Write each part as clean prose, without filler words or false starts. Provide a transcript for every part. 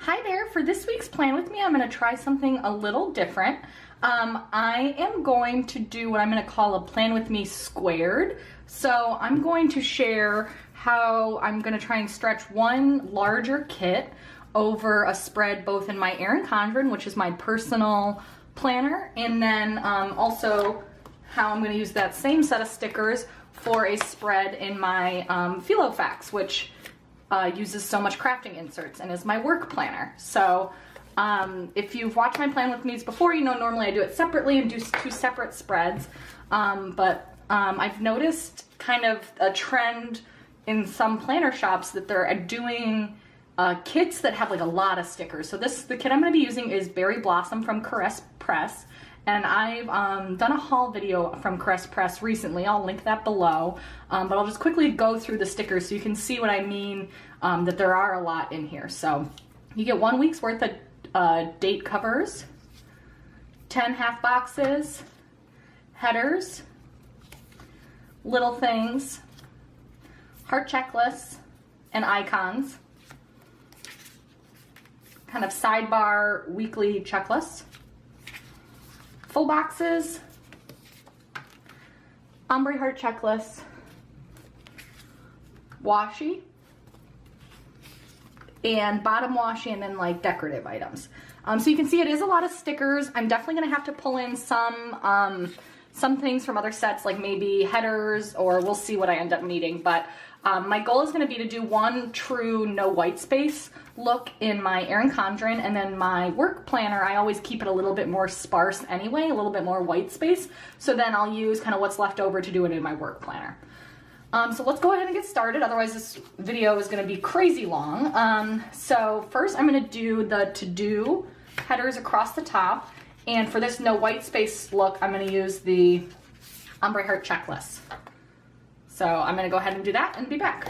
Hi there, for this week's Plan With Me, I'm going to try something a little different. I am going to do what I'm going to call a Plan With Me squared. So I'm going to share how I'm going to try and stretch one larger kit over a spread both in my Erin Condren, which is my personal planner, and then also how I'm going to use that same set of stickers for a spread in my Filofax, which uses so much crafting inserts and is my work planner. So if you've watched my Plan With Me's before, you know normally I do it separately and do two separate spreads, but I've noticed kind of a trend in some planner shops that they're doing kits that have like a lot of stickers. So the kit I'm going to be using is Berry Blossom from Caress Press, and I've done a haul video from Caress Press recently. I'll link that below, but I'll just quickly go through the stickers so you can see what I mean, that there are a lot in here. So you get 1 week's worth of date covers, 10 half boxes, headers, little things, heart checklists, and icons, kind of sidebar weekly checklists, full boxes, ombre heart checklists, washi, and bottom washi, and then like decorative items. So you can see it is a lot of stickers. I'm definitely gonna have to pull in some things from other sets, like maybe headers, or we'll see what I end up needing. But my goal is gonna be to do one true no white space look in my Erin Condren, and then my work planner, I always keep it a little bit more sparse anyway, a little bit more white space. So then I'll use kind of what's left over to do it in my work planner. So let's go ahead and get started, otherwise this video is going to be crazy long. So first I'm going to do the to-do headers across the top, and for this no white space look I'm going to use the ombre heart checklist. So I'm going to go ahead and do that and be back.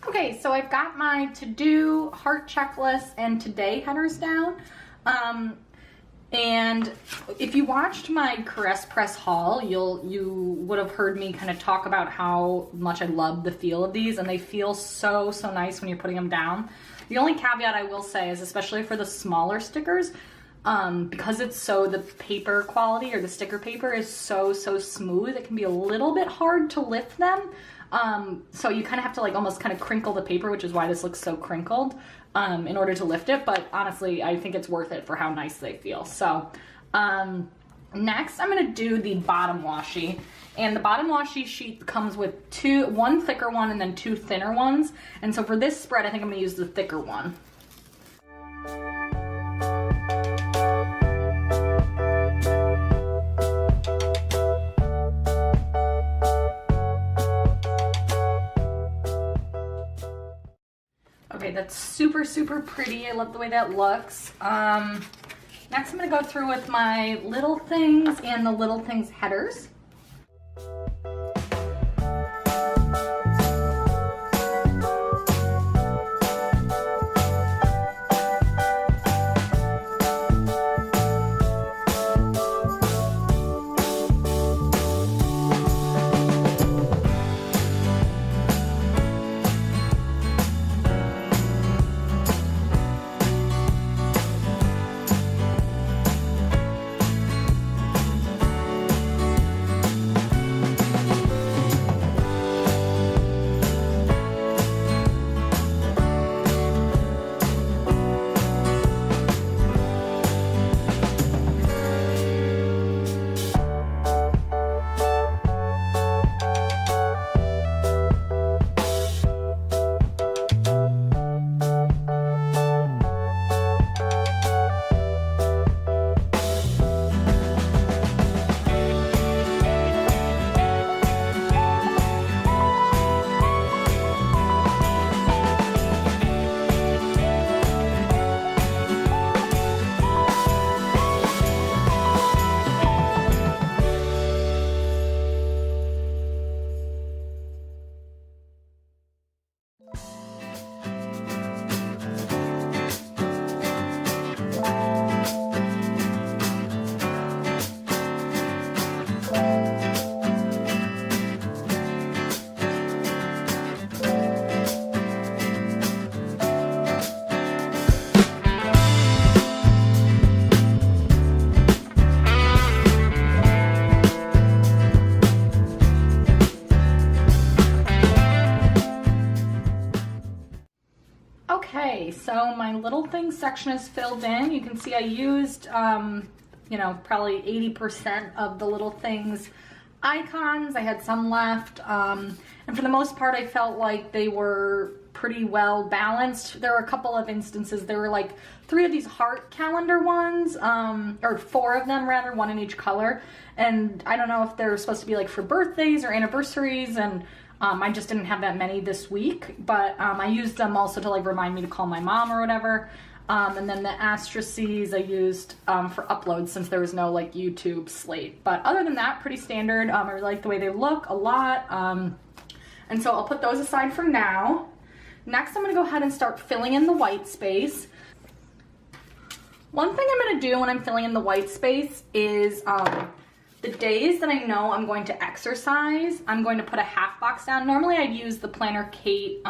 Okay, so I've got my to-do, heart checklist, and today headers down. And if you watched my Caress Press haul, you would have heard me kind of talk about how much I love the feel of these, and they feel so nice when you're putting them down. The only caveat I will say is, especially for the smaller stickers, because it's the paper quality, or the sticker paper is so smooth, it can be a little bit hard to lift them. So you kind of have to like almost kind of crinkle the paper, which is why this looks so crinkled, in order to lift it. But honestly, I think it's worth it for how nice they feel. So next I'm going to do the bottom washi, and the bottom washi sheet comes with one thicker one and then two thinner ones. And so for this spread, I think I'm going to use the thicker one. Okay, that's super pretty. I love the way that looks. Next I'm going to go through with my little things and the little things headers. my little things section is filled in. You can see I used, you know, probably 80% of the little things icons. I had some left, and for the most part I felt like they were pretty well balanced. There were a couple of instances, there were like 3 of these heart calendar ones, or 4 of them rather, 1 in each color, and I don't know if they're supposed to be like for birthdays or anniversaries, and I just didn't have that many this week, but I used them also to like remind me to call my mom or whatever. And then the asterisks I used for uploads since there was no like YouTube slate. But other than that, pretty standard. I really like the way they look a lot. And so I'll put those aside for now. Next, I'm gonna go ahead and start filling in the white space. One thing I'm gonna do when I'm filling in the white space is the days that I know I'm going to exercise, I'm going to put a half box down. Normally I'd use the Planner Kate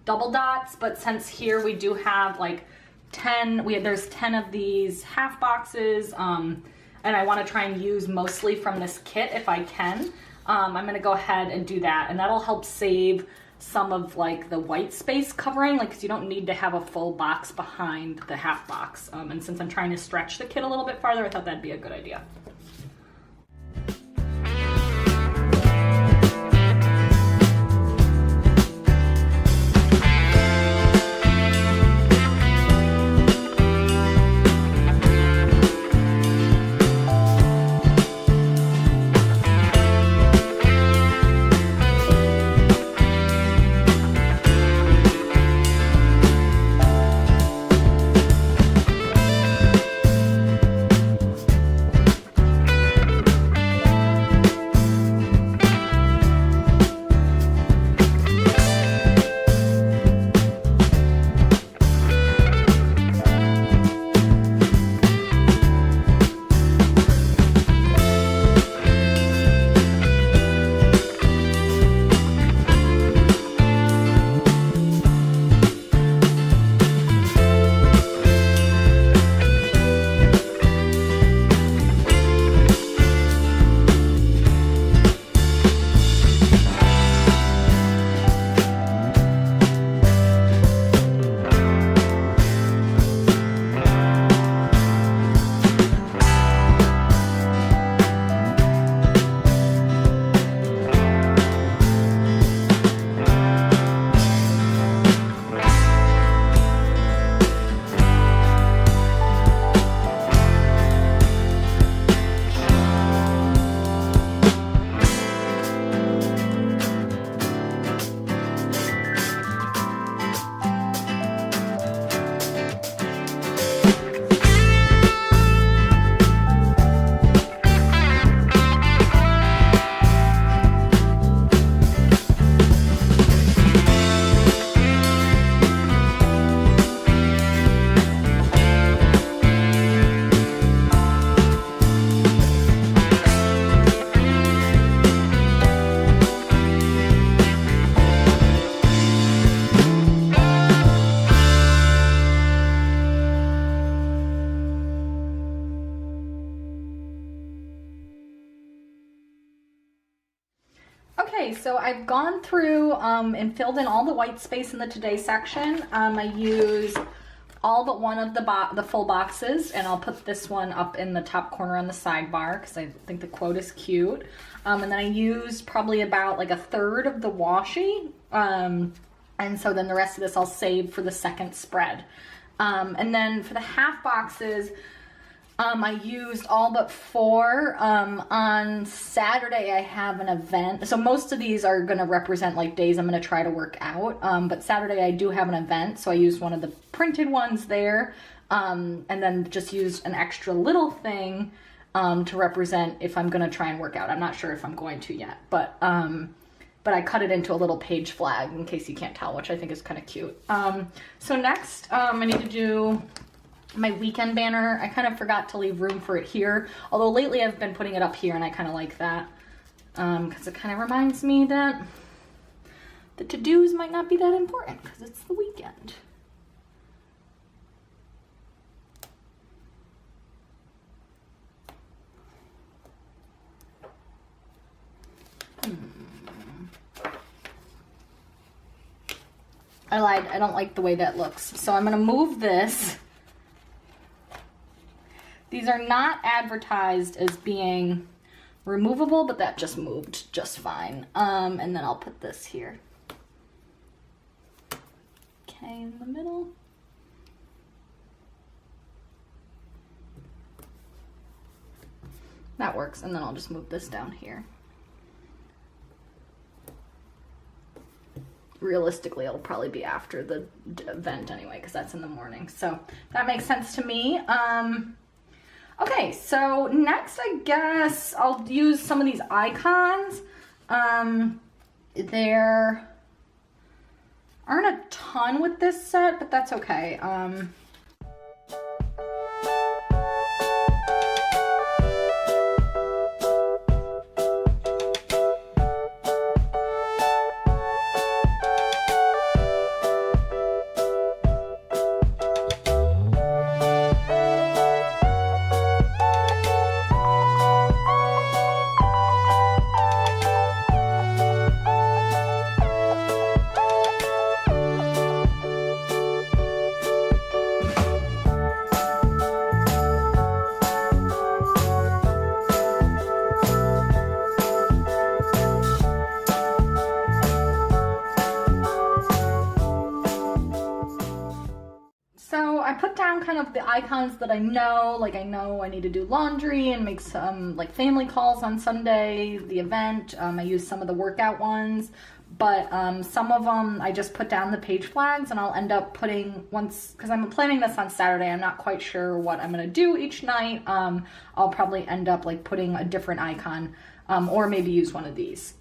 double dots, but since here we do have like 10, there's 10 of these half boxes, and I want to try and use mostly from this kit if I can. I'm going to go ahead and do that, and that'll help save some of like the white space covering, like, because you don't need to have a full box behind the half box. And since I'm trying to stretch the kit a little bit farther, I thought that'd be a good idea. Okay, so I've gone through and filled in all the white space in the Today section. I used all but one of the full boxes, and I'll put this one up in the top corner on the sidebar because I think the quote is cute. And then I used probably about like a third of the washi, and so then the rest of this I'll save for the second spread. And then for the half boxes, I used all but 4. On Saturday I have an event. So most of these are going to represent like days I'm going to try to work out. But Saturday I do have an event, so I used one of the printed ones there. And then just used an extra little thing to represent if I'm going to try and work out. I'm not sure if I'm going to yet, but I cut it into a little page flag in case you can't tell, which I think is kind of cute. So next I need to do my weekend banner. I kind of forgot to leave room for it here, although lately I've been putting it up here and I kind of like that because it kind of reminds me that the to-dos might not be that important because it's the weekend. I lied, I don't like the way that looks. So I'm gonna move this. These are not advertised as being removable, but that just moved just fine. And then I'll put this here. Okay, in the middle. That works, and then I'll just move this down here. Realistically, it'll probably be after the event anyway, because that's in the morning. So that makes sense to me. Okay, so next I guess I'll use some of these icons. There aren't a ton with this set, but that's okay. I put down kind of the icons that I know, like I know I need to do laundry and make some like family calls on Sunday, the event. I use some of the workout ones, but some of them I just put down the page flags, and I'll end up putting once, because I'm planning this on Saturday, I'm not quite sure what I'm gonna do each night. I'll probably end up like putting a different icon, or maybe use one of these.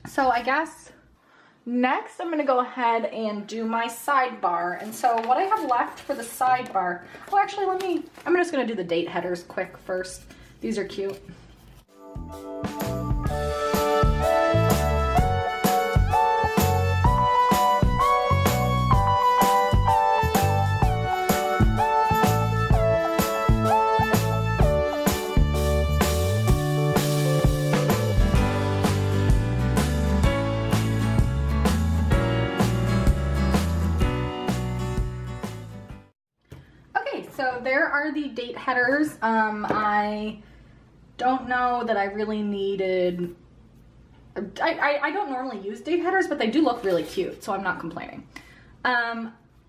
So I guess next, I'm gonna go ahead and do my sidebar. And so what I have left for the sidebar, well actually I'm just gonna do the date headers quick first. These are cute. So there are the date headers. I don't know that I really needed, I don't normally use date headers, but they do look really cute, so I'm not complaining.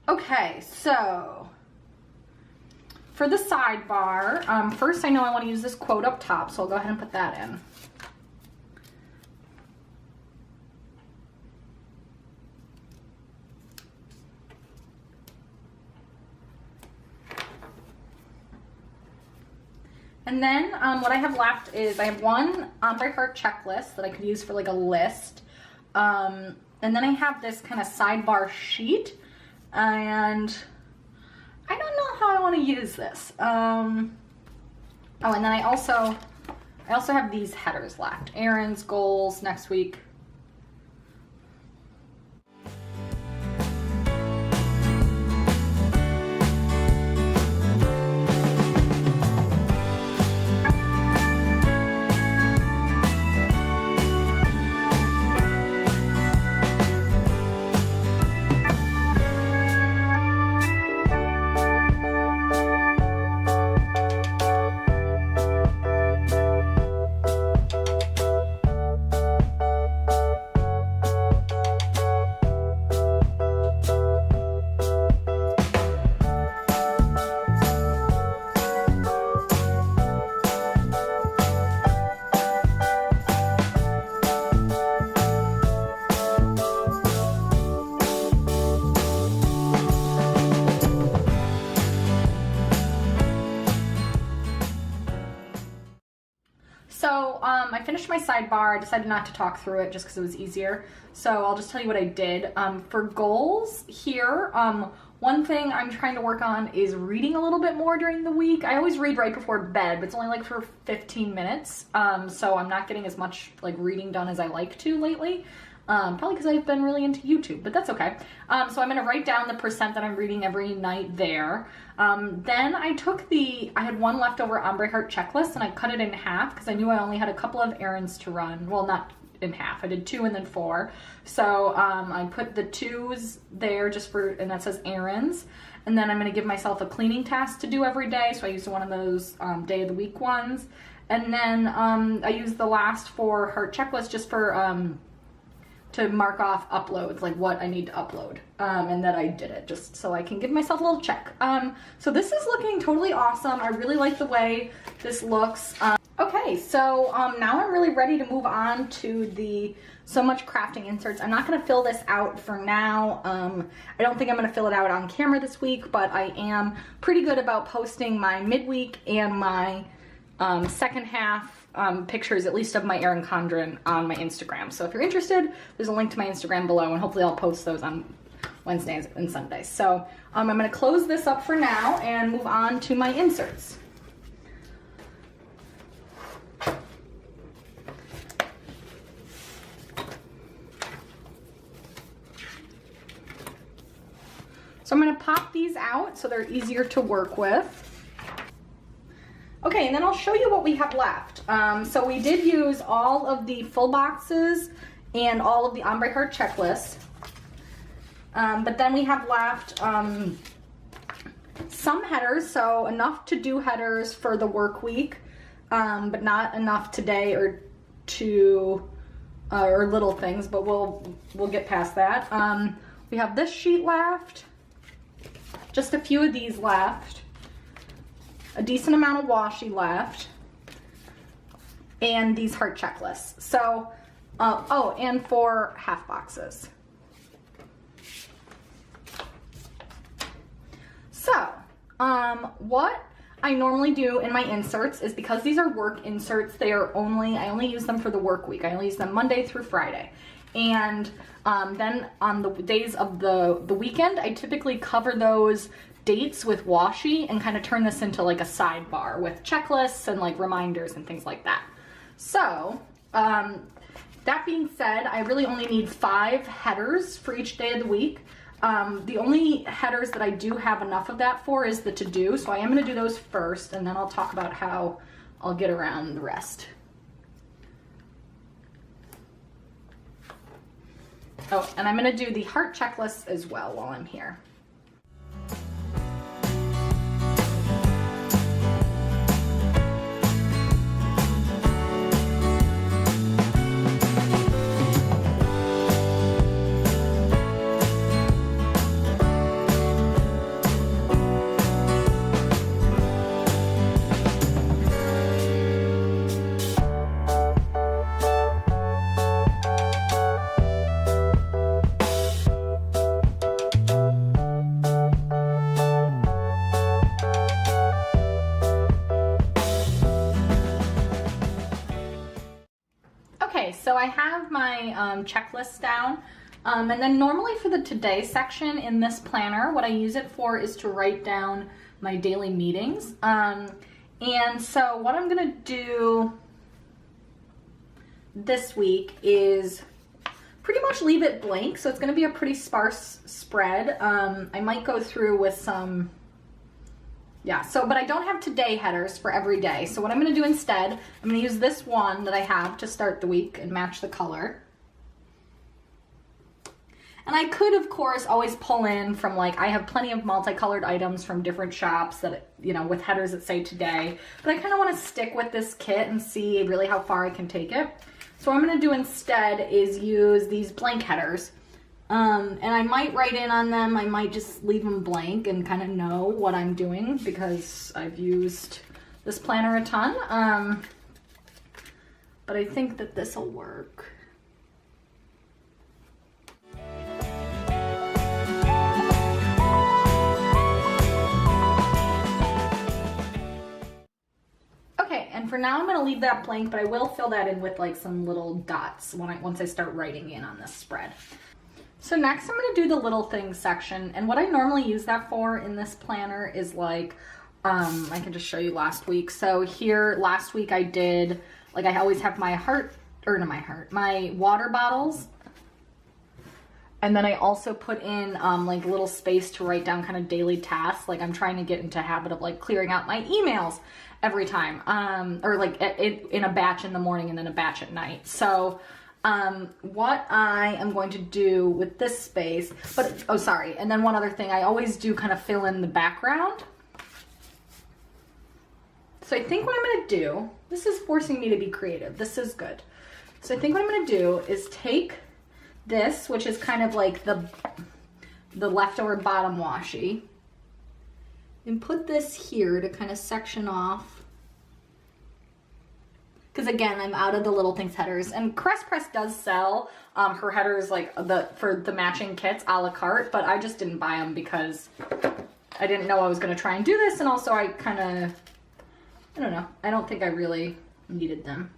Okay, so for the sidebar, first I know I want to use this quote up top, so I'll go ahead and put that in. And then what I have left is I have one Ombre Heart checklist that I could use for like a list. And then I have this kind of sidebar sheet, and I don't know how I want to use this. Oh, and then I also have these headers left. Erin's goals next week. So I finished my sidebar. I decided not to talk through it just because it was easier. So I'll just tell you what I did. For goals here, one thing I'm trying to work on is reading a little bit more during the week. I always read right before bed, but it's only like for 15 minutes. So I'm not getting as much like reading done as I like to lately. Probably because I've been really into YouTube, but that's okay. So I'm gonna write down the percent that I'm reading every night there. Then I had one leftover Ombre Heart checklist, and I cut it in half because I knew I only had a couple of errands to run. Well, not in half. I did 2 and then 4. So I put the 2s there just for, and that says errands. And then I'm going to give myself a cleaning task to do every day. So I used one of those day of the week ones. And then I used the last 4 heart checklists just for to mark off uploads, like what I need to upload, and that I did it, just so I can give myself a little check. So this is looking totally awesome. I really like the way this looks. Okay, so now I'm really ready to move on to the So Much Crafting inserts. I'm not going to fill this out for now. I don't think I'm going to fill it out on camera this week, but I am pretty good about posting my midweek and my second half pictures, at least of my Erin Condren, on my Instagram. So if you're interested, there's a link to my Instagram below, and hopefully I'll post those on Wednesdays and Sundays. So I'm going to close this up for now and move on to my inserts. So I'm going to pop these out so they're easier to work with. Okay, and then I'll show you what we have left. So we did use all of the full boxes and all of the ombre heart checklists. But then we have left some headers, so enough to do headers for the work week, but not enough today or little things, but we'll get past that. We have this sheet left, just a few of these left. A decent amount of washi left, and these heart checklists. So, oh, and 4 half boxes. So, what I normally do in my inserts is, because these are work inserts, I only use them for the work week. I only use them Monday through Friday. And then on the days of the weekend, I typically cover those dates with washi and kind of turn this into like a sidebar with checklists and like reminders and things like that. So that being said, I really only need 5 headers for each day of the week. The only headers that I do have enough of that for is the to-do, so I am going to do those first, and then I'll talk about how I'll get around the rest. Oh, and I'm going to do the heart checklists as well while I'm here. So I have my checklist down, and then normally for the today section in this planner, what I use it for is to write down my daily meetings. And so what I'm gonna do this week is pretty much leave it blank, so it's gonna be a pretty sparse spread. I might go through with some, but I don't have today headers for every day. So what I'm going to do instead, I'm going to use this one that I have to start the week and match the color. And I could, of course, always pull in from, like, I have plenty of multicolored items from different shops that, you know, with headers that say today. But I kind of want to stick with this kit and see really how far I can take it. So what I'm going to do instead is use these blank headers. And I might write in on them, I might just leave them blank and kind of know what I'm doing because I've used this planner a ton. But I think that this will work. Okay, and for now I'm going to leave that blank, but I will fill that in with like some little dots once I start writing in on this spread. So next I'm going to do the little things section, and what I normally use that for in this planner is like, I can just show you last week. So here last week I did, like, I always have my my water bottles, and then I also put in like little space to write down kind of daily tasks. Like I'm trying to get into a habit of like clearing out my emails every time, or like in a batch in the morning and then a batch at night. So what I am going to do with this space, but, oh, sorry. And then one other thing, I always do kind of fill in the background. So I think what I'm going to do, this is forcing me to be creative. This is good. So I think what I'm going to do is take this, which is kind of like the leftover bottom washi, and put this here to kind of section off. Because again, I'm out of the Little Things headers, and Crest Press does sell her headers like for the matching kits a la carte, but I just didn't buy them because I didn't know I was going to try and do this, and also I kind of, I don't know, I don't think I really needed them.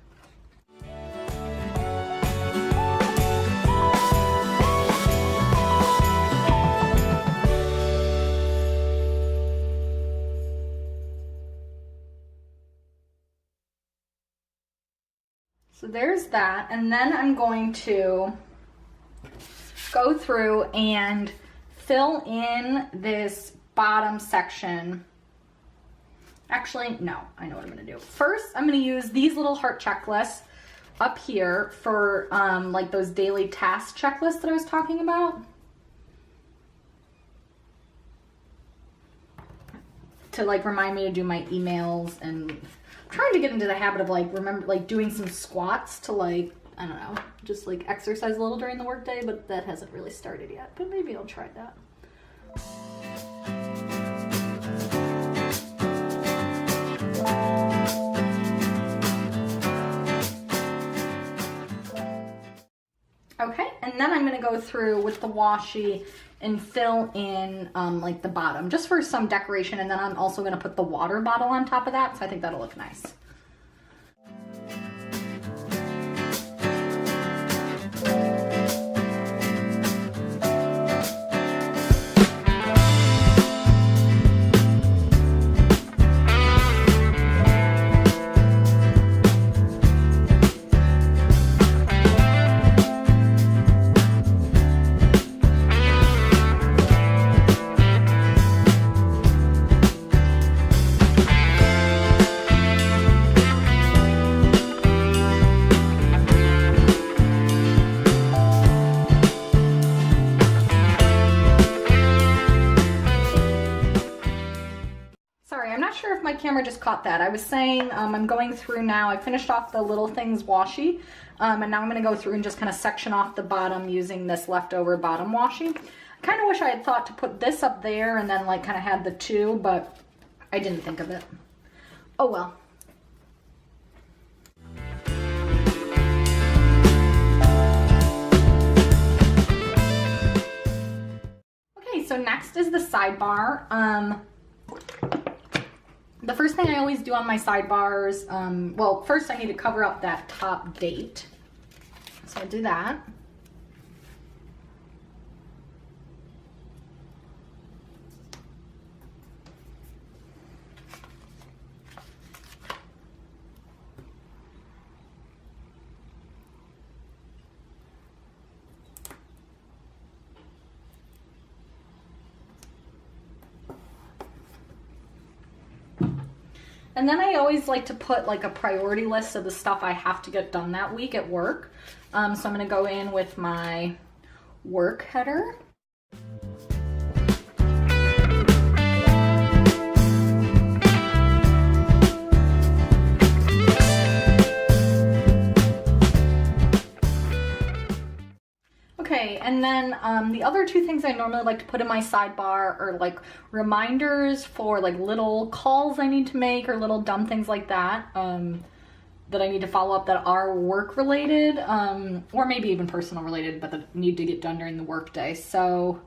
So there's that, and then I'm going to go through and fill in this bottom section. Actually, no, I know what I'm going to do. First, I'm going to use these little heart checklists up here for like those daily task checklists that I was talking about. To like remind me to do my emails, and trying to get into the habit of like doing some squats to like, I don't know, just like exercise a little during the workday, but that hasn't really started yet, but maybe I'll try that. Okay, and then I'm going to go through with the washi and fill in like the bottom, just for some decoration, and then I'm also going to put the water bottle on top of that, so I think that'll look nice. Camera just caught that. I was saying I'm going through now. I finished off the Little Things washi, and now I'm going to go through and just kind of section off the bottom using this leftover bottom washi. I kind of wish I had thought to put this up there and then like kind of had the two, but I didn't think of it. Oh well. Okay, so next is the sidebar. The first thing I always do on my sidebars, well, first I need to cover up that top date. So I do that. And then I always like to put like a priority list of the stuff I have to get done that week at work. So I'm going to go in with my work header. Okay, and then the other two things I normally like to put in my sidebar are like reminders for like little calls I need to make or little dumb things like that that I need to follow up that are work related or maybe even personal related, but that need to get done during the work day. So,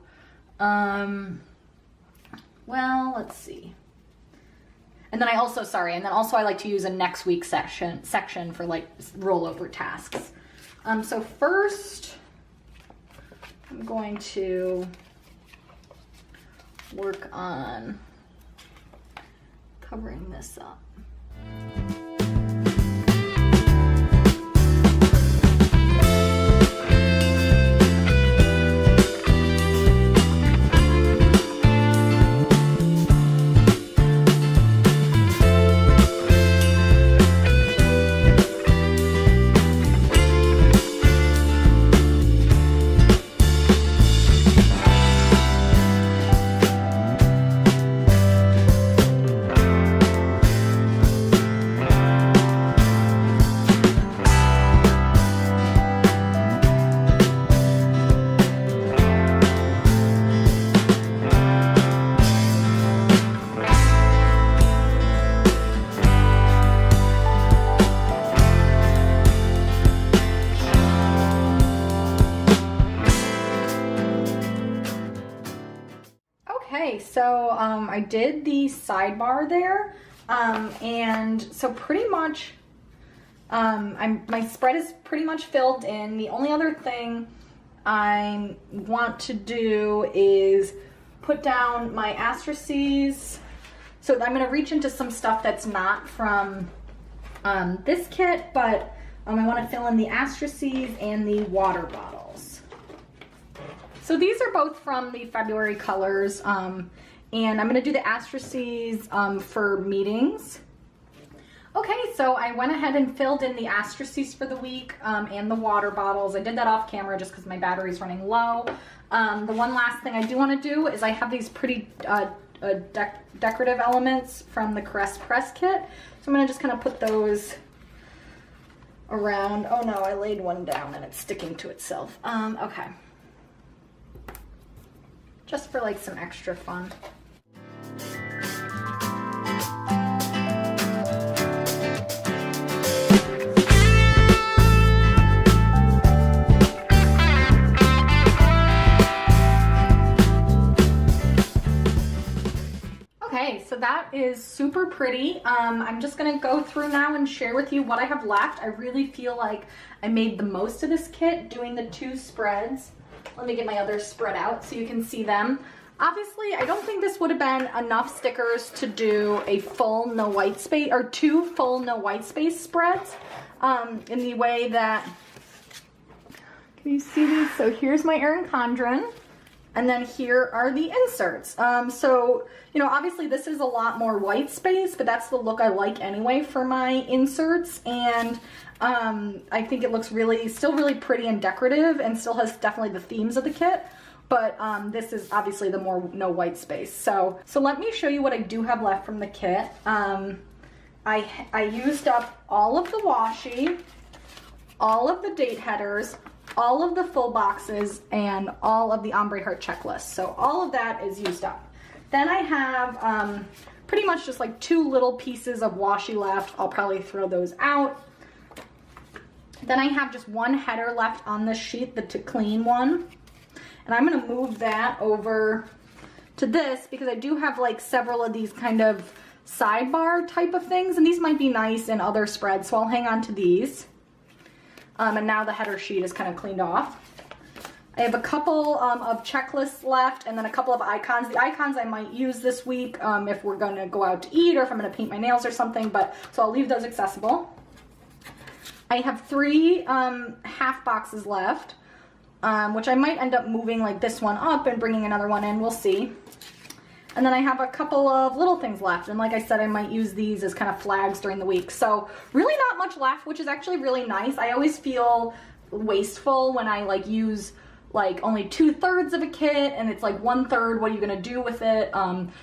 well, let's see. And then I also, I like to use a next week section for like rollover tasks. So first, I'm going to work on covering this up. so I did the sidebar there, and so pretty much my spread is pretty much filled in. The only other thing I want to do is put down my astraces. So I'm going to reach into some stuff that's not from this kit, but I want to fill in the astraces and the water bottles. So these are both from the February colors, and I'm going to do the astraces for meetings. Okay, so I went ahead and filled in the astraces for the week and the water bottles. I did that off camera just because my battery's running low. The one last thing I do want to do is I have these pretty decorative elements from the Caress Press kit. So I'm going to just kind of put those around. Oh no, I laid one down and it's sticking to itself. Okay. Just for like some extra fun. Okay, so that is super pretty. I'm just gonna go through now and share with you what I have left. I really feel like I made the most of this kit doing the 2 spreads. Let me get my other spread out so you can see them. Obviously, I don't think this would have been enough stickers to do a full no white space, or 2 full no white space spreads, in the way that, can you see these? So here's my Erin Condren. And then here are the inserts. So, you know, obviously this is a lot more white space, but that's the look I like anyway for my inserts. And I think it looks still really pretty and decorative, and still has definitely the themes of the kit. But this is obviously the more no white space. So let me show you what I do have left from the kit. I used up all of the washi, all of the date headers, all of the full boxes, and all of the ombre heart checklists. So all of that is used up. Then I have pretty much just like 2 little pieces of washi left. I'll probably throw those out. Then I have just 1 header left on this sheet, the to clean one. And I'm gonna move that over to this because I do have like several of these kind of sidebar type of things, and these might be nice in other spreads, so I'll hang on to these. And now the header sheet is kind of cleaned off. I have a couple of checklists left, and then a couple of icons. The icons I might use this week if we're going to go out to eat, or if I'm going to paint my nails or something, so I'll leave those accessible. I have 3 half boxes left, which I might end up moving like this one up and bringing another one in. We'll see. And then I have a couple of little things left, and like I said, I might use these as kind of flags during the week. So really not much left, which is actually really nice. I always feel wasteful when I like use like only 2/3 of a kit and it's like 1/3, what are you gonna do with it?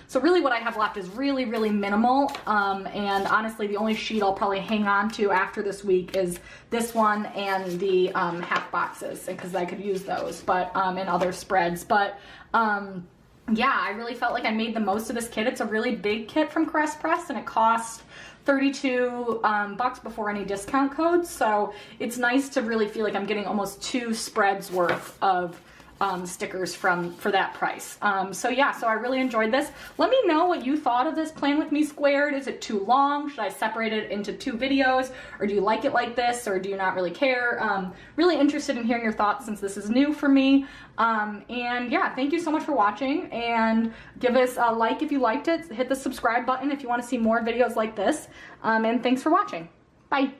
So really what I have left is really, really minimal. And honestly, the only sheet I'll probably hang on to after this week is this one and the half boxes, because I could use those, but in other spreads. But yeah, I really felt like I made the most of this kit. It's a really big kit from Caress Press, and it cost $32 before any discount codes. So it's nice to really feel like I'm getting almost 2 spreads worth of stickers for that price. So yeah, so I really enjoyed this. Let me know what you thought of this Plan With Me Squared. Is it too long? Should I separate it into 2 videos? Or do you like it like this? Or do you not really care? Really interested in hearing your thoughts since this is new for me. And yeah, thank you so much for watching, and give us a like if you liked it. Hit the subscribe button if you want to see more videos like this. And thanks for watching. Bye.